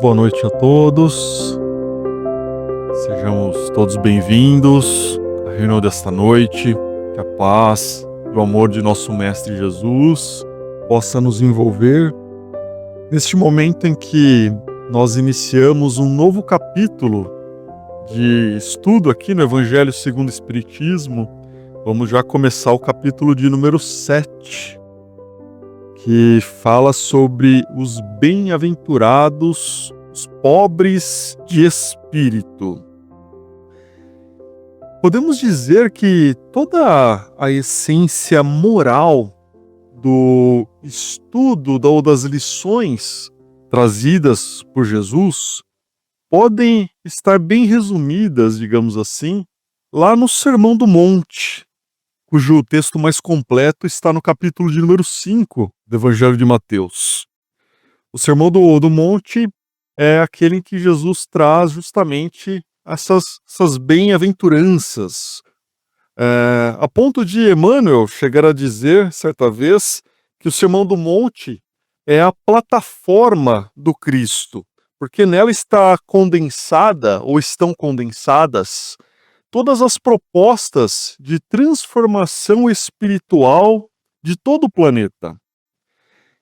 boa noite a todos. Sejamos todos bem-vindos à reunião desta noite. Que a paz e o amor de nosso Mestre Jesus possa nos envolver neste momento em que nós iniciamos um novo capítulo de estudo aqui no Evangelho segundo o Espiritismo. Vamos já começar o capítulo de número 7, que fala sobre os bem-aventurados, os pobres de espírito. Podemos dizer que toda a essência moral do estudo ou das lições trazidas por Jesus podem estar bem resumidas, digamos assim, lá no Sermão do Monte, cujo texto mais completo está no capítulo de número 5 do Evangelho de Mateus. O Sermão do Monte é aquele em que Jesus traz justamente essas bem-aventuranças, a ponto de Emmanuel chegar a dizer, certa vez, que o Sermão do Monte é a plataforma do Cristo, porque nela está condensada, ou estão condensadas, todas as propostas de transformação espiritual de todo o planeta.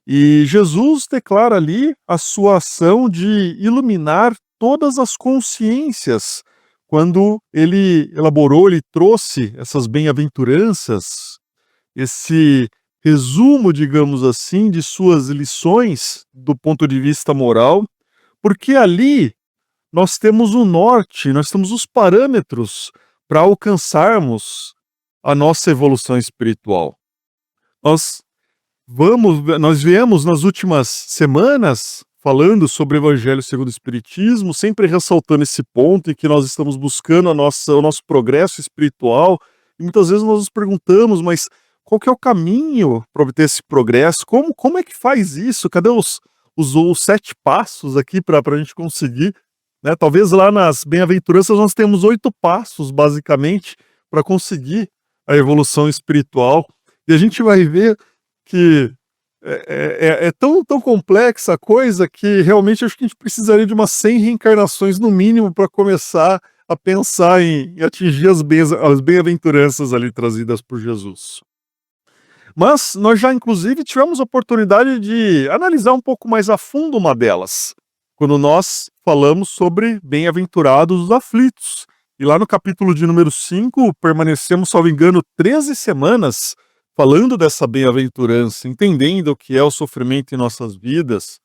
E Jesus declara ali a sua ação de iluminar todas as consciências, quando ele elaborou, ele trouxe essas bem-aventuranças, esse resumo, digamos assim, de suas lições do ponto de vista moral, porque ali nós temos o norte, nós temos os parâmetros para alcançarmos a nossa evolução espiritual. Nós viemos nas últimas semanas falando sobre o Evangelho segundo o Espiritismo, sempre ressaltando esse ponto em que nós estamos buscando o nosso progresso espiritual, e muitas vezes nós nos perguntamos, mas qual que é o caminho para obter esse progresso? Como é que faz isso? Cadê os 7 passos aqui para a gente conseguir? Né? Talvez lá nas bem-aventuranças nós temos 8 passos, basicamente, para conseguir a evolução espiritual. E a gente vai ver que é tão essa coisa que realmente acho que a gente precisaria de umas 100 reencarnações no mínimo para começar a pensar em atingir as bem-aventuranças ali trazidas por Jesus. Mas nós já, inclusive, tivemos a oportunidade de analisar um pouco mais a fundo uma delas, quando nós falamos sobre bem-aventurados os aflitos. E lá no capítulo de número 5, permanecemos, salvo engano, 13 semanas falando dessa bem-aventurança, entendendo o que é o sofrimento em nossas vidas,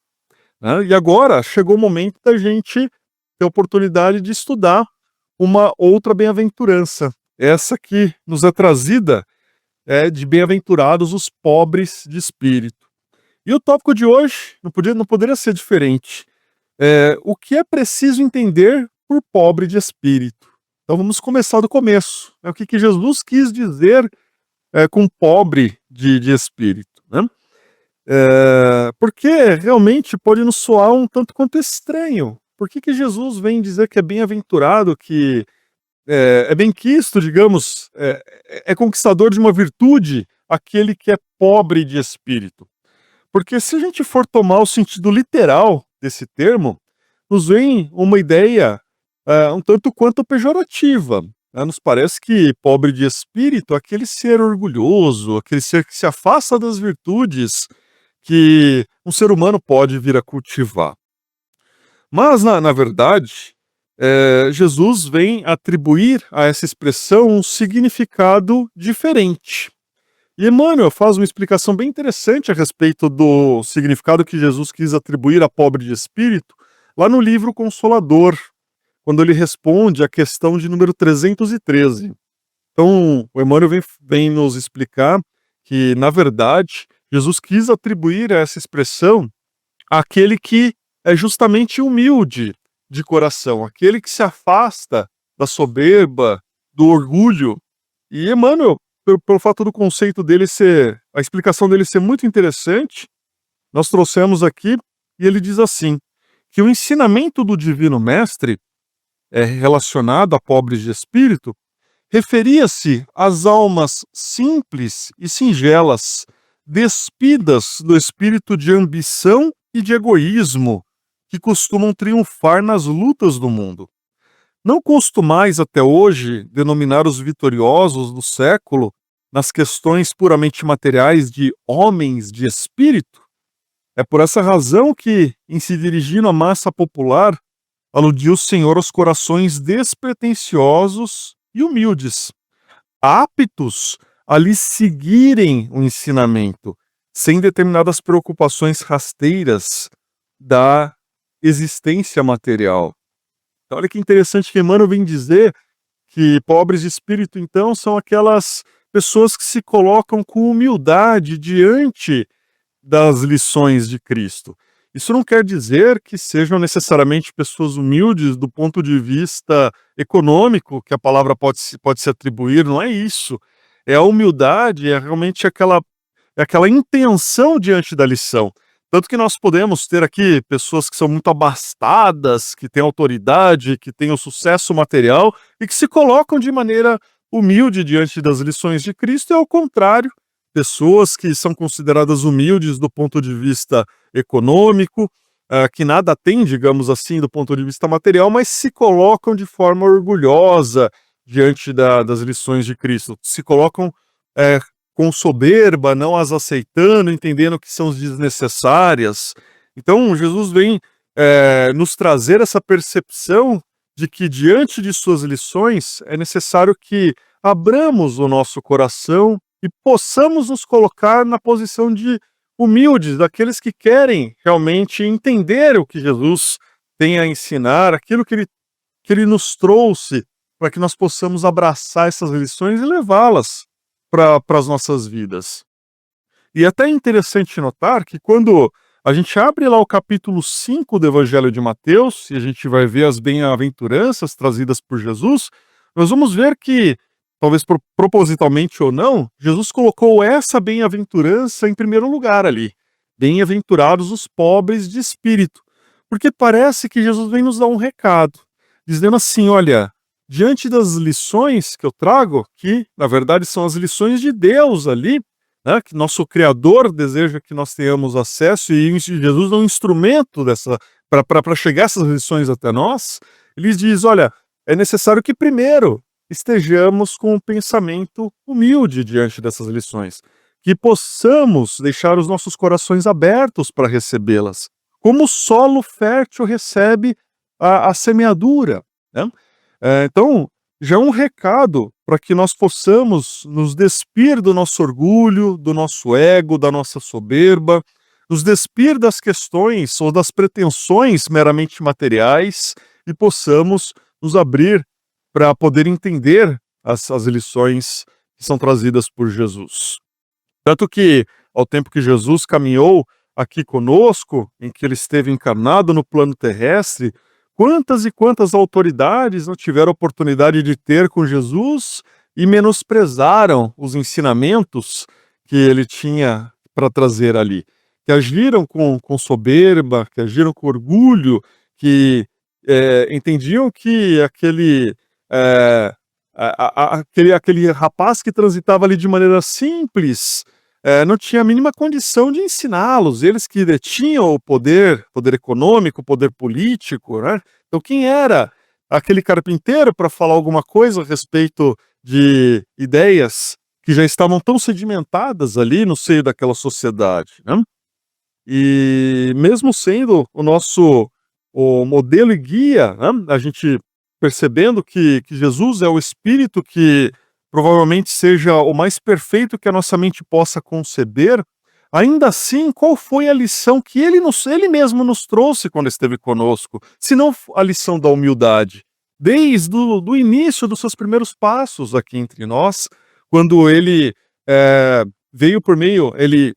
né? E agora chegou o momento da gente ter a oportunidade de estudar uma outra bem-aventurança. Essa que nos é trazida de bem-aventurados os pobres de espírito. E o tópico de hoje não poderia ser diferente. O que é preciso entender por pobre de espírito? Então vamos começar do começo. O que Jesus quis dizer com pobre de espírito, né? Porque realmente pode nos soar um tanto quanto estranho. Por que Jesus vem dizer que é bem-aventurado, que é bem-quisto, digamos, é conquistador de uma virtude, aquele que é pobre de espírito? Porque se a gente for tomar o sentido literal desse termo, nos vem uma ideia um tanto quanto pejorativa. Nos parece que pobre de espírito é aquele ser orgulhoso, aquele ser que se afasta das virtudes que um ser humano pode vir a cultivar. Mas, na verdade, Jesus vem atribuir a essa expressão um significado diferente. E Emmanuel faz uma explicação bem interessante a respeito do significado que Jesus quis atribuir a pobre de espírito, lá no livro Consolador, quando ele responde à questão de número 313. Então, o Emmanuel vem nos explicar que, na verdade, Jesus quis atribuir essa expressão àquele que é justamente humilde de coração, aquele que se afasta da soberba, do orgulho. E Emmanuel, pelo fato do conceito dele a explicação dele ser muito interessante, nós trouxemos aqui, e ele diz assim, que o ensinamento do Divino Mestre relacionado a pobres de espírito, referia-se às almas simples e singelas, despidas do espírito de ambição e de egoísmo, que costumam triunfar nas lutas do mundo. Não costumais até hoje denominar os vitoriosos do século nas questões puramente materiais de homens de espírito? É por essa razão que, em se dirigindo à massa popular, aludiu o Senhor aos corações despretensiosos e humildes, aptos a lhe seguirem o ensinamento, sem determinadas preocupações rasteiras da existência material. Então, olha que interessante que Emmanuel vem dizer que pobres de espírito, então, são aquelas pessoas que se colocam com humildade diante das lições de Cristo. Isso não quer dizer que sejam necessariamente pessoas humildes do ponto de vista econômico, que a palavra pode se atribuir, não é isso. É a humildade, é realmente aquela intenção diante da lição. Tanto que nós podemos ter aqui pessoas que são muito abastadas, que têm autoridade, que têm o sucesso material e que se colocam de maneira humilde diante das lições de Cristo, e ao contrário, pessoas que são consideradas humildes do ponto de vista econômico, que nada têm, digamos assim, do ponto de vista material, mas se colocam de forma orgulhosa diante das lições de Cristo, se colocam com soberba, não as aceitando, entendendo que são desnecessárias. Então, Jesus vem nos trazer essa percepção de que, diante de suas lições, é necessário que abramos o nosso coração e possamos nos colocar na posição de humildes, daqueles que querem realmente entender o que Jesus tem a ensinar, aquilo que ele nos trouxe, para que nós possamos abraçar essas lições e levá-las para as nossas vidas. E é até interessante notar que quando a gente abre lá o capítulo 5 do Evangelho de Mateus, e a gente vai ver as bem-aventuranças trazidas por Jesus, nós vamos ver que, talvez propositalmente ou não, Jesus colocou essa bem-aventurança em primeiro lugar ali. Bem-aventurados os pobres de espírito. Porque parece que Jesus vem nos dar um recado, dizendo assim: olha, diante das lições que eu trago, que na verdade são as lições de Deus ali, né, que nosso Criador deseja que nós tenhamos acesso, e Jesus é um instrumento para chegar essas lições até nós. Ele diz: olha, é necessário que primeiro estejamos com um pensamento humilde diante dessas lições, que possamos deixar os nossos corações abertos para recebê-las, como o solo fértil recebe a semeadura, né? Então, já é um recado para que nós possamos nos despir do nosso orgulho, do nosso ego, da nossa soberba, nos despir das questões ou das pretensões meramente materiais e possamos nos abrir para poder entender as lições que são trazidas por Jesus. Tanto que, ao tempo que Jesus caminhou aqui conosco, em que ele esteve encarnado no plano terrestre, quantas e quantas autoridades não tiveram a oportunidade de ter com Jesus e menosprezaram os ensinamentos que ele tinha para trazer ali, que agiram com soberba, que agiram com orgulho, que entendiam que aquele rapaz que transitava ali de maneira simples não tinha a mínima condição de ensiná-los, eles que detinham o poder econômico, o poder político, né? Então, quem era aquele carpinteiro para falar alguma coisa a respeito de ideias que já estavam tão sedimentadas ali no seio daquela sociedade, né? E mesmo sendo o modelo e guia, né, a gente percebendo que Jesus é o Espírito que provavelmente seja o mais perfeito que a nossa mente possa conceber, ainda assim, qual foi a lição que ele mesmo nos trouxe quando esteve conosco, se não a lição da humildade? Desde do início dos seus primeiros passos aqui entre nós, quando ele ele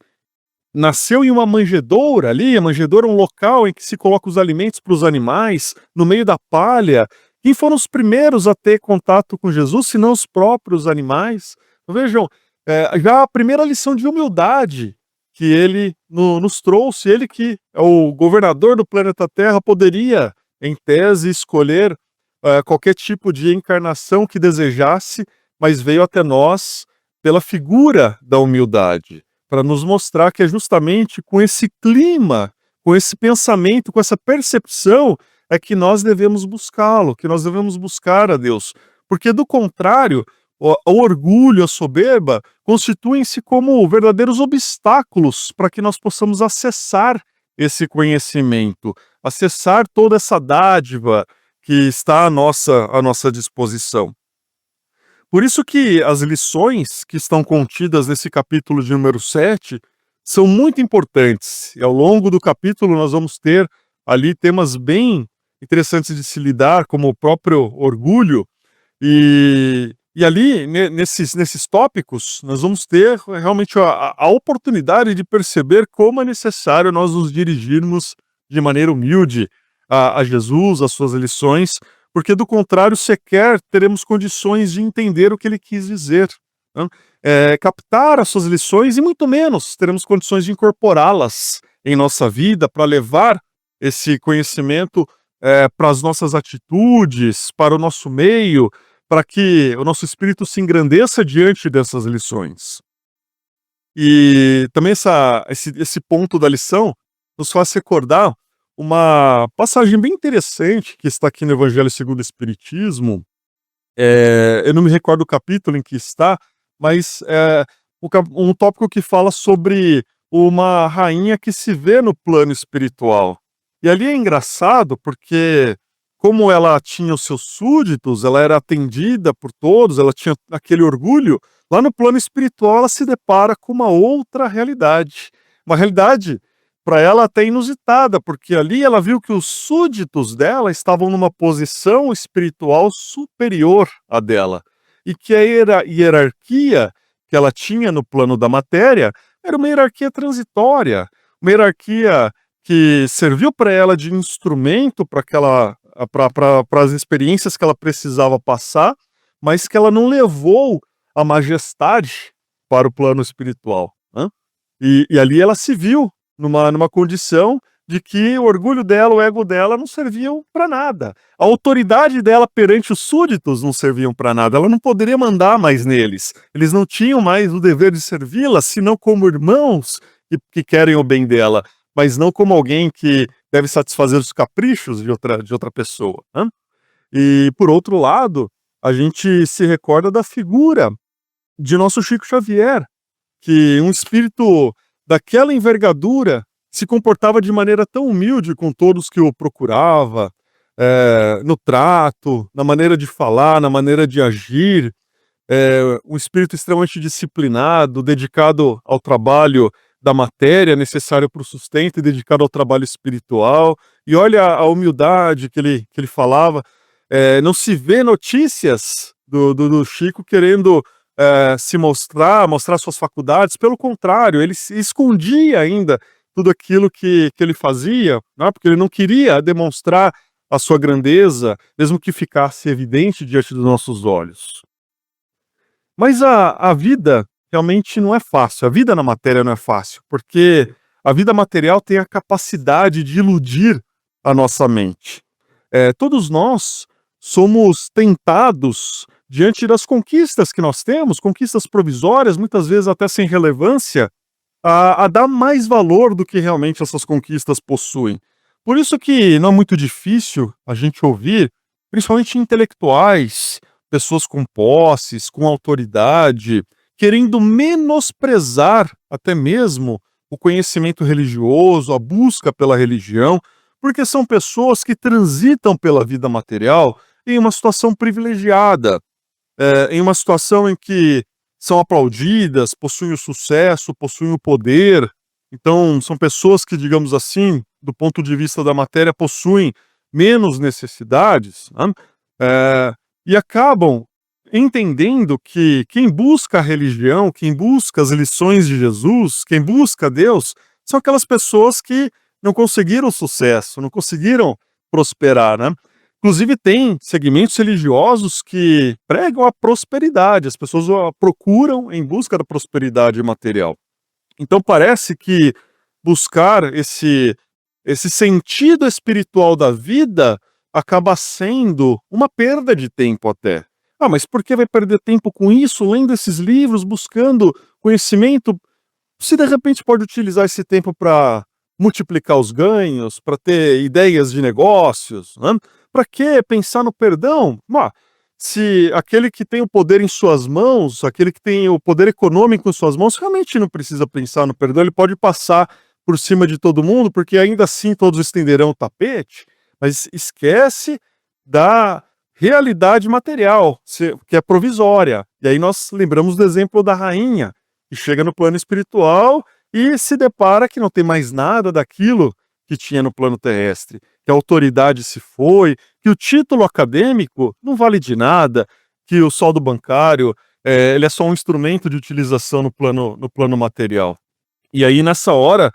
nasceu em uma manjedoura ali. A manjedoura é um local em que se coloca os alimentos para os animais, no meio da palha. Quem foram os primeiros a ter contato com Jesus, se não os próprios animais? Vejam, já a primeira lição de humildade que ele nos trouxe, ele que é o governador do planeta Terra, poderia, em tese, escolher qualquer tipo de encarnação que desejasse, mas veio até nós pela figura da humildade, para nos mostrar que é justamente com esse clima, com esse pensamento, com essa percepção, é que nós devemos buscá-lo, que nós devemos buscar a Deus. Porque, do contrário, o orgulho, a soberba, constituem-se como verdadeiros obstáculos para que nós possamos acessar esse conhecimento, acessar toda essa dádiva que está à nossa disposição. Por isso que as lições que estão contidas nesse capítulo de número 7 são muito importantes. E ao longo do capítulo nós vamos ter ali temas bem interessantes de se lidar, como o próprio orgulho. E ali, nesses tópicos, nós vamos ter realmente a oportunidade de perceber como é necessário nós nos dirigirmos de maneira humilde a Jesus, às suas lições, porque do contrário, sequer teremos condições de entender o que ele quis dizer, né? Captar as suas lições e muito menos teremos condições de incorporá-las em nossa vida para levar esse conhecimento para as nossas atitudes, para o nosso meio, para que o nosso espírito se engrandeça diante dessas lições. E também esse ponto da lição nos faz recordar uma passagem bem interessante que está aqui no Evangelho segundo o Espiritismo. Eu não me recordo o capítulo em que está, mas é um tópico que fala sobre uma rainha que se vê no plano espiritual. E ali é engraçado porque, como ela tinha os seus súditos, ela era atendida por todos, ela tinha aquele orgulho, lá no plano espiritual ela se depara com uma outra realidade. Uma realidade para ela até inusitada, porque ali ela viu que os súditos dela estavam numa posição espiritual superior à dela. E que a hierarquia que ela tinha no plano da matéria era uma hierarquia transitória, uma hierarquia que serviu para ela de instrumento para as experiências que ela precisava passar, mas que ela não levou a majestade para o plano espiritual, né? E ali ela se viu numa condição de que o orgulho dela, o ego dela não serviam para nada. A autoridade dela perante os súditos não serviam para nada. Ela não poderia mandar mais neles. Eles não tinham mais o dever de servi-la, senão como irmãos que querem o bem dela, mas não como alguém que deve satisfazer os caprichos de outra pessoa, né? E, por outro lado, a gente se recorda da figura de nosso Chico Xavier, que um espírito daquela envergadura se comportava de maneira tão humilde com todos que o procurava, no trato, na maneira de falar, na maneira de agir, um espírito extremamente disciplinado, dedicado ao trabalho da matéria necessário para o sustento e dedicado ao trabalho espiritual. E olha a humildade que ele falava. Não se vê notícias do Chico querendo se mostrar suas faculdades. Pelo contrário, ele se escondia ainda tudo aquilo que ele fazia, né, porque ele não queria demonstrar a sua grandeza, mesmo que ficasse evidente diante dos nossos olhos. Mas a vida realmente não é fácil, a vida na matéria não é fácil, porque a vida material tem a capacidade de iludir a nossa mente. Todos nós somos tentados, diante das conquistas que nós temos, conquistas provisórias, muitas vezes até sem relevância, a dar mais valor do que realmente essas conquistas possuem. Por isso que não é muito difícil a gente ouvir, principalmente intelectuais, pessoas com posses, com autoridade, querendo menosprezar até mesmo o conhecimento religioso, a busca pela religião, porque são pessoas que transitam pela vida material em uma situação privilegiada, em uma situação em que são aplaudidas, possuem o sucesso, possuem o poder. Então, são pessoas que, digamos assim, do ponto de vista da matéria, possuem menos necessidades, né? E acabam entendendo que quem busca a religião, quem busca as lições de Jesus, quem busca Deus, são aquelas pessoas que não conseguiram sucesso, não conseguiram prosperar, né? Inclusive, tem segmentos religiosos que pregam a prosperidade, as pessoas procuram em busca da prosperidade material. Então, parece que buscar esse sentido espiritual da vida acaba sendo uma perda de tempo até. Ah, mas por que vai perder tempo com isso, lendo esses livros, buscando conhecimento, se de repente pode utilizar esse tempo para multiplicar os ganhos, para ter ideias de negócios, né? Para que pensar no perdão? Se aquele que tem o poder em suas mãos, aquele que tem o poder econômico em suas mãos, realmente não precisa pensar no perdão, ele pode passar por cima de todo mundo, porque ainda assim todos estenderão o tapete, mas esquece da realidade material, que é provisória. E aí nós lembramos do exemplo da rainha, que chega no plano espiritual e se depara que não tem mais nada daquilo que tinha no plano terrestre, que a autoridade se foi, que o título acadêmico não vale de nada, que o saldo bancário ele é só um instrumento de utilização no plano material. E aí, nessa hora,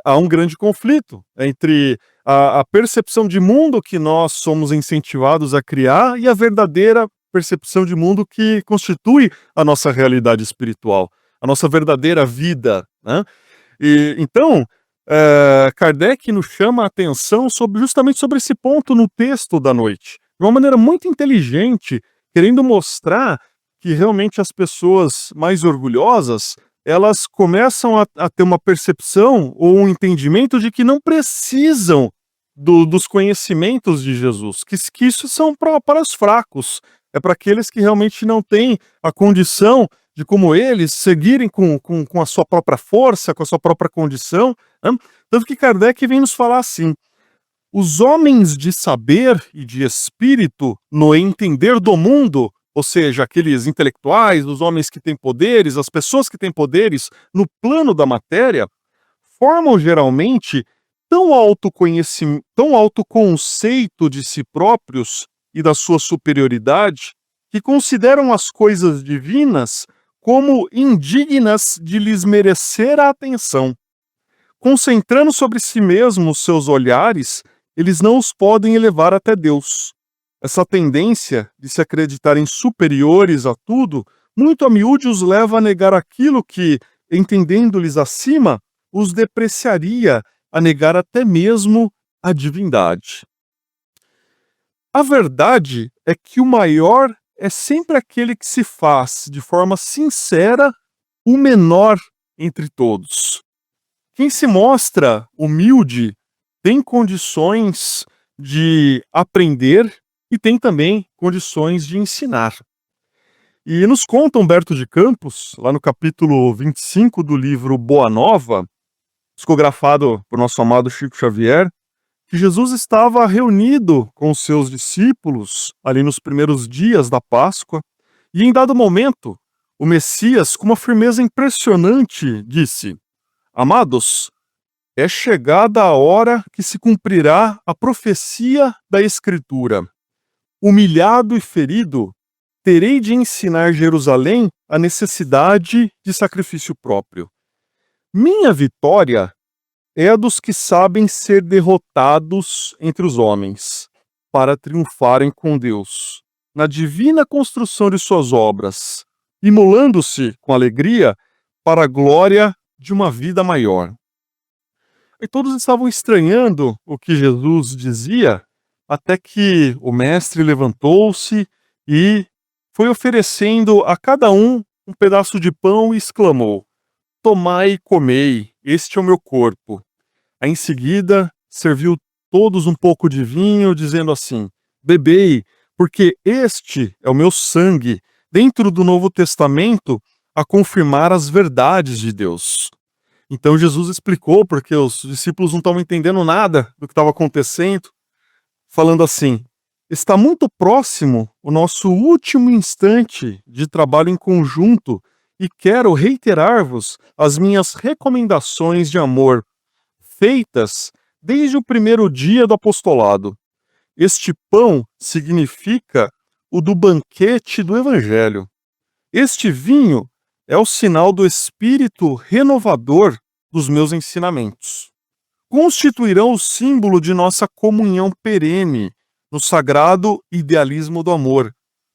há um grande conflito entre a percepção de mundo que nós somos incentivados a criar e a verdadeira percepção de mundo que constitui a nossa realidade espiritual, a nossa verdadeira vida, né? E então, Kardec nos chama a atenção justamente sobre esse ponto no texto da noite, de uma maneira muito inteligente, querendo mostrar que realmente as pessoas mais orgulhosas, elas começam a ter uma percepção ou um entendimento de que não precisam dos conhecimentos de Jesus, que isso são para os fracos, é para aqueles que realmente não têm a condição de, como eles, seguirem com a sua própria força, com a sua própria condição, né? Tanto que Kardec vem nos falar assim: os homens de saber e de espírito no entender do mundo, ou seja, aqueles intelectuais, os homens que têm poderes, as pessoas que têm poderes no plano da matéria, formam geralmente tão alto conceito de si próprios e da sua superioridade, que consideram as coisas divinas como indignas de lhes merecer a atenção. Concentrando sobre si mesmos seus olhares, eles não os podem elevar até Deus. Essa tendência de se acreditarem superiores a tudo, muito a miúde os leva a negar aquilo que, entendendo-lhes acima, os depreciaria, a negar até mesmo a divindade. A verdade é que o maior é sempre aquele que se faz, de forma sincera, o menor entre todos. Quem se mostra humilde tem condições de aprender e tem também condições de ensinar. E nos conta Humberto de Campos, lá no capítulo 25 do livro Boa Nova, psicografado por nosso amado Chico Xavier, que Jesus estava reunido com os seus discípulos ali nos primeiros dias da Páscoa, e em dado momento, o Messias, com uma firmeza impressionante, disse: Amados, é chegada a hora que se cumprirá a profecia da Escritura. Humilhado e ferido, terei de ensinar Jerusalém a necessidade de sacrifício próprio. Minha vitória é a dos que sabem ser derrotados entre os homens, para triunfarem com Deus, na divina construção de suas obras, imolando-se com alegria para a glória de uma vida maior. E todos estavam estranhando o que Jesus dizia, até que o mestre levantou-se e foi oferecendo a cada um pedaço de pão e exclamou: Tomai e comei, este é o meu corpo. Aí em seguida serviu todos um pouco de vinho, dizendo assim: Bebei, porque este é o meu sangue, dentro do Novo Testamento, a confirmar as verdades de Deus. Então Jesus explicou, porque os discípulos não estavam entendendo nada do que estava acontecendo, falando assim: está muito próximo o nosso último instante de trabalho em conjunto e quero reiterar-vos as minhas recomendações de amor, feitas desde o primeiro dia do apostolado. Este pão significa o do banquete do Evangelho. Este vinho é o sinal do espírito renovador dos meus ensinamentos. Constituirão o símbolo de nossa comunhão perene no sagrado idealismo do amor,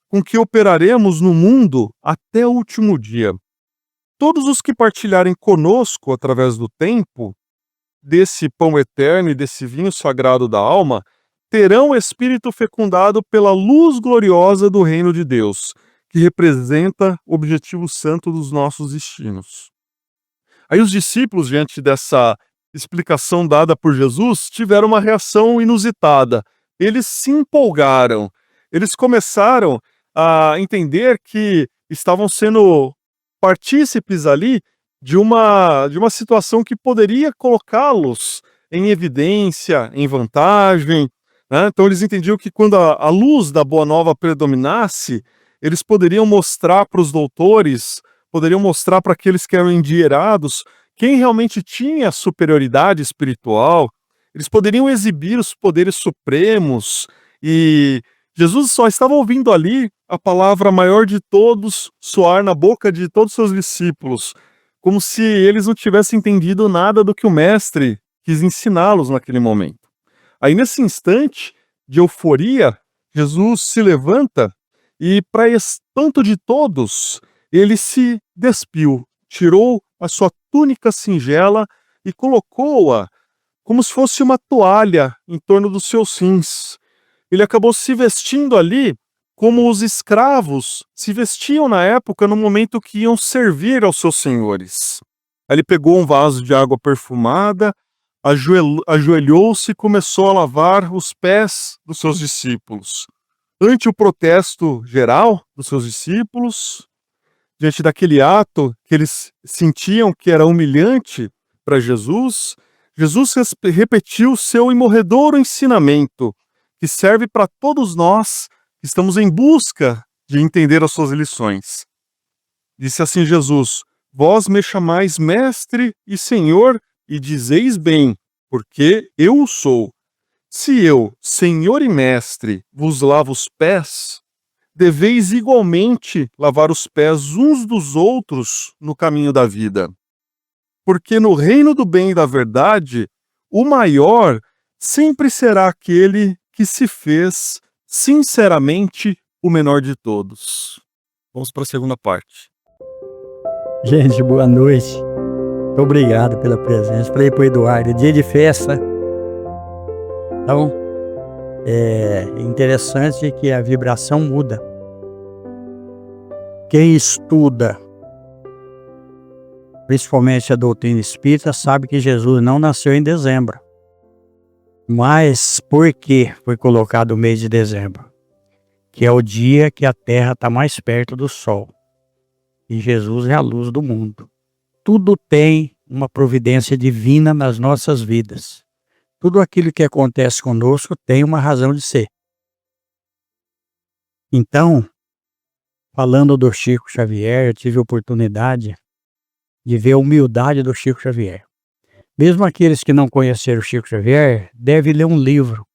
com que operaremos no mundo até o último dia. Todos os que partilharem conosco através do tempo, desse pão eterno e desse vinho sagrado da alma, terão o espírito fecundado pela luz gloriosa do reino de Deus, que representa o objetivo santo dos nossos destinos. Aí os discípulos, diante dessa explicação dada por Jesus, tiveram uma reação inusitada. Eles se empolgaram. Eles começaram a entender que estavam sendo partícipes ali de uma situação que poderia colocá-los em evidência, em vantagem, né? Então eles entendiam que quando a luz da Boa Nova predominasse, eles poderiam mostrar para os doutores, poderiam mostrar para aqueles que eram endinheirados, quem realmente tinha superioridade espiritual, eles poderiam exibir os poderes supremos, e Jesus só estava ouvindo ali a palavra maior de todos soar na boca de todos os seus discípulos, como se eles não tivessem entendido nada do que o mestre quis ensiná-los naquele momento. Aí, nesse instante de euforia, Jesus se levanta e, para espanto de todos, ele se despiu, tirou a sua túnica singela e colocou-a como se fosse uma toalha em torno dos seus rins. Ele acabou se vestindo ali como os escravos se vestiam na época no momento que iam servir aos seus senhores. Aí ele pegou um vaso de água perfumada, ajoelhou-se e começou a lavar os pés dos seus discípulos. Ante o protesto geral dos seus discípulos, diante daquele ato que eles sentiam que era humilhante para Jesus, Jesus repetiu seu imorredouro ensinamento, que serve para todos nós que estamos em busca de entender as suas lições. Disse assim Jesus: vós me chamais mestre e senhor, e dizeis bem, porque eu o sou. Se eu, senhor e mestre, vos lavo os pés, deveis igualmente lavar os pés uns dos outros no caminho da vida. Porque no reino do bem e da verdade, o maior sempre será aquele que se fez sinceramente o menor de todos. Vamos para a segunda parte. Gente, boa noite. Muito obrigado pela presença. Falei para o Eduardo, dia de festa. Então, é interessante que a vibração muda. Quem estuda, principalmente a doutrina espírita, sabe que Jesus não nasceu em dezembro. Mas por que foi colocado o mês de dezembro? Que é o dia que a Terra está mais perto do Sol. E Jesus é a luz do mundo. Tudo tem uma providência divina nas nossas vidas. Tudo aquilo que acontece conosco tem uma razão de ser. Então, falando do Chico Xavier, eu tive a oportunidade de ver a humildade do Chico Xavier. Mesmo aqueles que não conheceram o Chico Xavier, devem ler um livro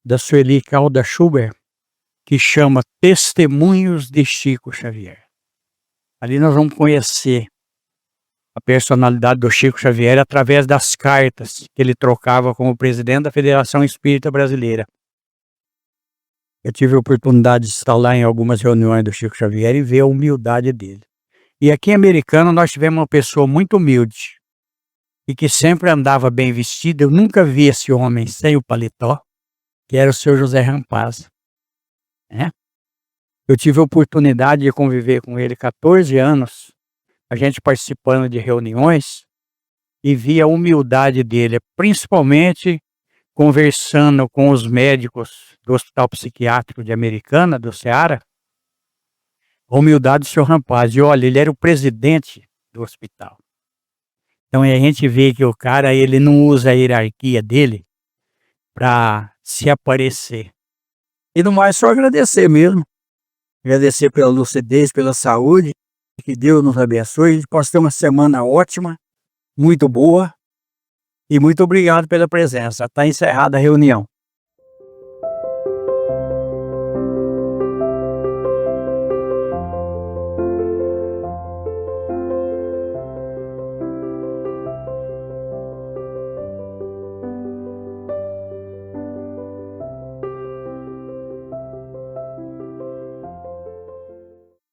da Sueli Calda Schubert, que chama Testemunhos de Chico Xavier. Ali nós vamos conhecer a personalidade do Chico Xavier através das cartas que ele trocava com o presidente da Federação Espírita Brasileira. Eu tive a oportunidade de estar lá em algumas reuniões do Chico Xavier e ver a humildade dele. E aqui em Americana nós tivemos uma pessoa muito humilde e que sempre andava bem vestido. Eu nunca vi esse homem sem o paletó, que era o seu José Rampaz. Eu tive a oportunidade de conviver com ele 14 anos, a gente participando de reuniões, e vi a humildade dele, principalmente conversando com os médicos do Hospital Psiquiátrico de Americana, do Ceará, a humildade do senhor Rampaz. E olha, ele era o presidente do hospital. Então a gente vê que o cara, ele não usa a hierarquia dele para se aparecer. E no mais, só agradecer mesmo. Agradecer pela lucidez, pela saúde. Que Deus nos abençoe. A gente possa ter uma semana ótima, muito boa. E muito obrigado pela presença. Está encerrada a reunião.